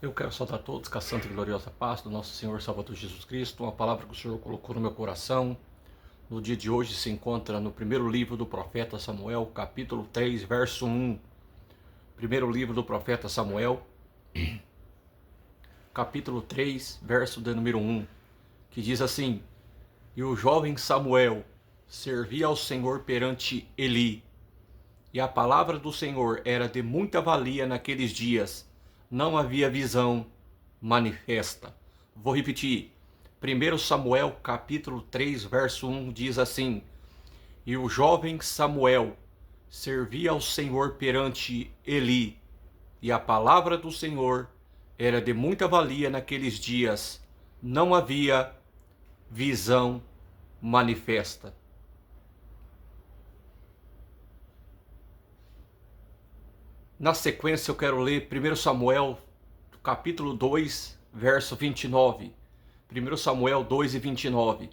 Eu quero saudar todos com a santa e gloriosa paz do nosso Senhor Salvador Jesus Cristo. Uma palavra que o Senhor colocou no meu coração no dia de hoje se encontra no primeiro livro do profeta Samuel, capítulo 3, verso 1. Primeiro livro do profeta Samuel, capítulo 3, verso de número 1, que diz assim: E o jovem Samuel servia ao Senhor perante Eli, e a palavra do Senhor era de muita valia naqueles dias. Não havia visão manifesta. Vou repetir. 1 Samuel capítulo 3, verso 1 diz assim: E o jovem Samuel servia ao Senhor perante Eli, e a palavra do Senhor era de muita valia naqueles dias. Não havia visão manifesta. Na sequência eu quero ler 1 Samuel capítulo 2, verso 29. 1 Samuel 2 e 29.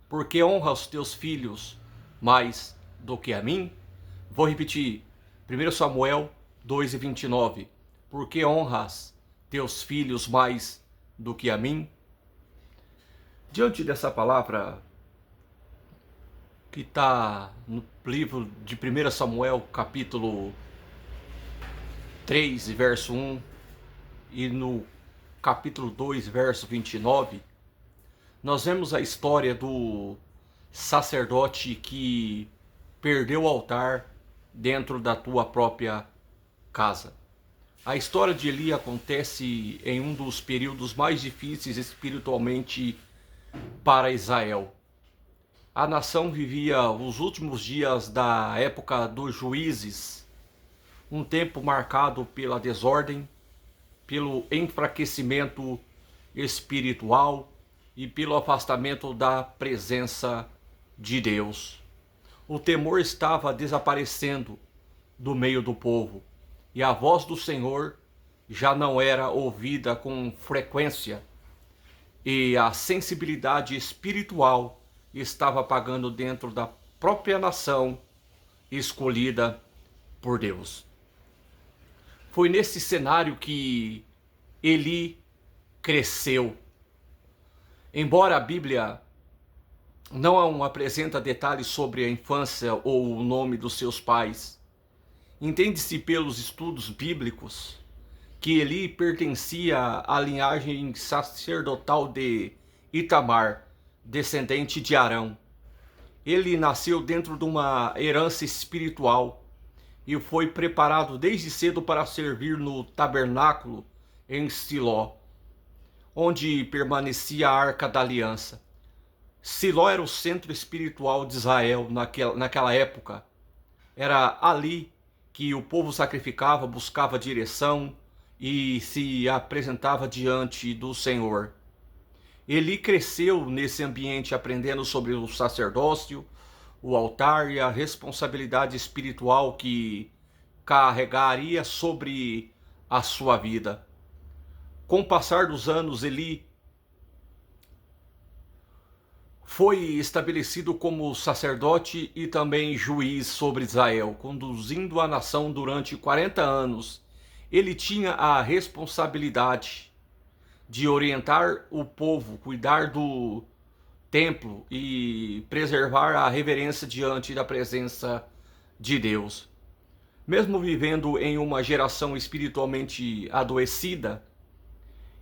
Porque honra os teus filhos mais do que a mim? Vou repetir. 1 Samuel 2 e 29. Porque honras teus filhos mais do que a mim? Diante dessa palavra que está no livro de 1 Samuel capítulo 3, verso 1, e no capítulo 2, verso 29, nós vemos a história do sacerdote que perdeu o altar dentro da tua própria casa. A história de Eli acontece em um dos períodos mais difíceis espiritualmente para Israel. A nação vivia os últimos dias da época dos juízes, um tempo marcado pela desordem, pelo enfraquecimento espiritual e pelo afastamento da presença de Deus. O temor estava desaparecendo do meio do povo e a voz do Senhor já não era ouvida com frequência, e a sensibilidade espiritual estava apagando dentro da própria nação escolhida por Deus. Foi nesse cenário que Eli cresceu. Embora a Bíblia não apresenta detalhes sobre a infância ou o nome dos seus pais, entende-se pelos estudos bíblicos que Eli pertencia à linhagem sacerdotal de Itamar, descendente de Arão. Ele nasceu dentro de uma herança espiritual e foi preparado desde cedo para servir no tabernáculo em Siló, onde permanecia a Arca da Aliança. Siló era o centro espiritual de Israel naquela época. Era ali que o povo sacrificava, buscava direção e se apresentava diante do Senhor. Eli cresceu nesse ambiente aprendendo sobre o sacerdócio, o altar e a responsabilidade espiritual que carregaria sobre a sua vida. Com o passar dos anos, Eli foi estabelecido como sacerdote e também juiz sobre Israel, conduzindo a nação durante 40 anos. Ele tinha a responsabilidade de orientar o povo, cuidar do templo e preservar a reverência diante da presença de Deus. Mesmo vivendo em uma geração espiritualmente adoecida,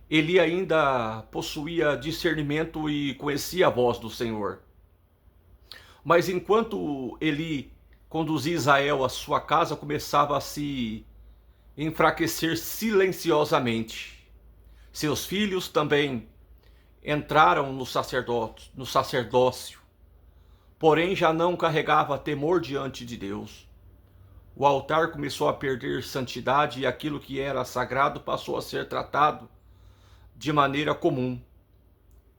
Eli ainda possuía discernimento e conhecia a voz do Senhor. Mas enquanto Eli conduzia Israel à sua casa, começava a se enfraquecer silenciosamente. Seus filhos também entraram no sacerdócio, porém já não carregava temor diante de Deus. O altar começou a perder santidade e aquilo que era sagrado passou a ser tratado de maneira comum.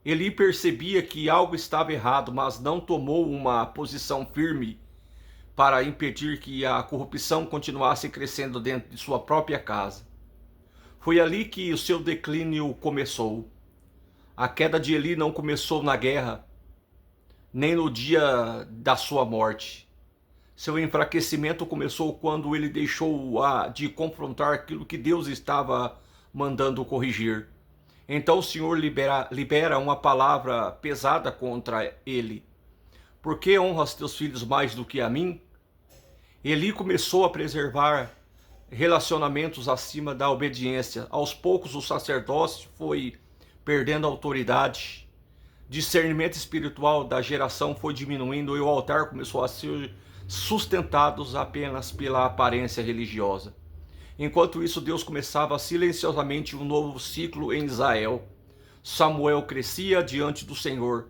Eli percebia que algo estava errado, mas não tomou uma posição firme para impedir que a corrupção continuasse crescendo dentro de sua própria casa. Foi ali que o seu declínio começou. A queda de Eli não começou na guerra, nem no dia da sua morte. Seu enfraquecimento começou quando ele deixou de confrontar aquilo que Deus estava mandando corrigir. Então o Senhor libera uma palavra pesada contra ele. Por que honras teus filhos mais do que a mim? Eli começou a preservar relacionamentos acima da obediência. Aos poucos o sacerdócio foi perdendo autoridade. Discernimento espiritual da geração foi diminuindo e o altar começou a ser sustentado apenas pela aparência religiosa. Enquanto isso, Deus começava silenciosamente um novo ciclo em Israel. Samuel crescia diante do Senhor,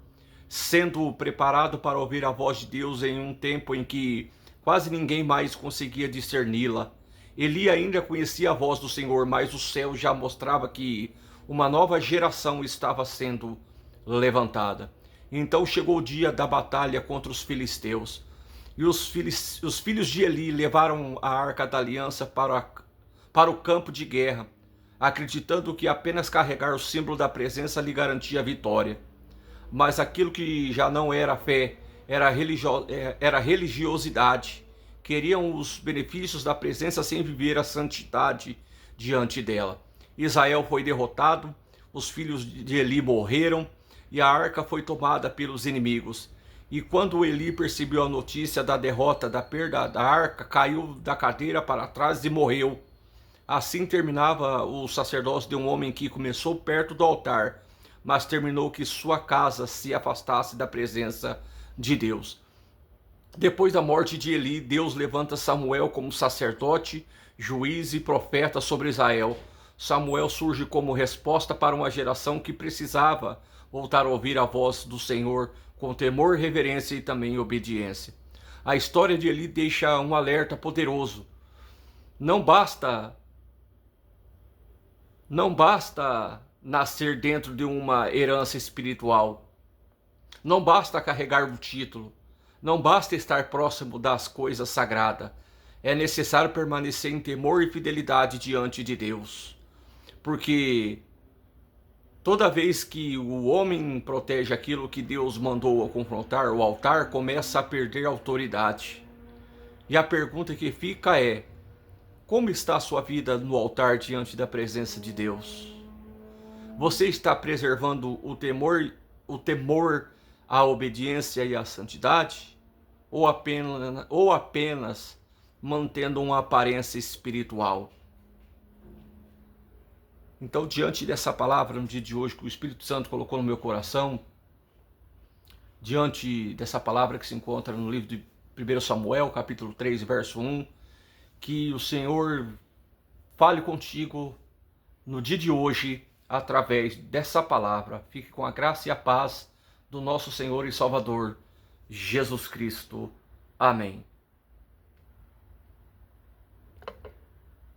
sendo preparado para ouvir a voz de Deus em um tempo em que quase ninguém mais conseguia discerni-la. Eli ainda conhecia a voz do Senhor, mas o céu já mostrava que uma nova geração estava sendo levantada. Então chegou o dia da batalha contra os filisteus. E os filhos de Eli levaram a arca da aliança para o campo de guerra, acreditando que apenas carregar o símbolo da presença lhe garantia a vitória. Mas aquilo que já não era fé, era religiosidade. Queriam os benefícios da presença sem viver a santidade diante dela. Israel foi derrotado, os filhos de Eli morreram e a arca foi tomada pelos inimigos. E quando Eli percebeu a notícia da derrota, da perda da arca, caiu da cadeira para trás e morreu. Assim terminava o sacerdócio de um homem que começou perto do altar, mas terminou que sua casa se afastasse da presença de Deus. Depois da morte de Eli, Deus levanta Samuel como sacerdote, juiz e profeta sobre Israel. Samuel surge como resposta para uma geração que precisava voltar a ouvir a voz do Senhor com temor, reverência e também obediência. A história de Eli deixa um alerta poderoso. Não basta nascer dentro de uma herança espiritual. Não basta carregar um título. Não basta estar próximo das coisas sagradas. É necessário permanecer em temor e fidelidade diante de Deus. Porque toda vez que o homem protege aquilo que Deus mandou a confrontar, o altar começa a perder autoridade. E a pergunta que fica é: como está a sua vida no altar diante da presença de Deus? Você está preservando o temor, a obediência e a santidade? Ou apenas mantendo uma aparência espiritual? Então, diante dessa palavra, no dia de hoje, que o Espírito Santo colocou no meu coração, diante dessa palavra que se encontra no livro de 1 Samuel, capítulo 3, verso 1, que o Senhor fale contigo no dia de hoje, através dessa palavra. Fique com a graça e a paz do nosso Senhor e Salvador, Jesus Cristo. Amém.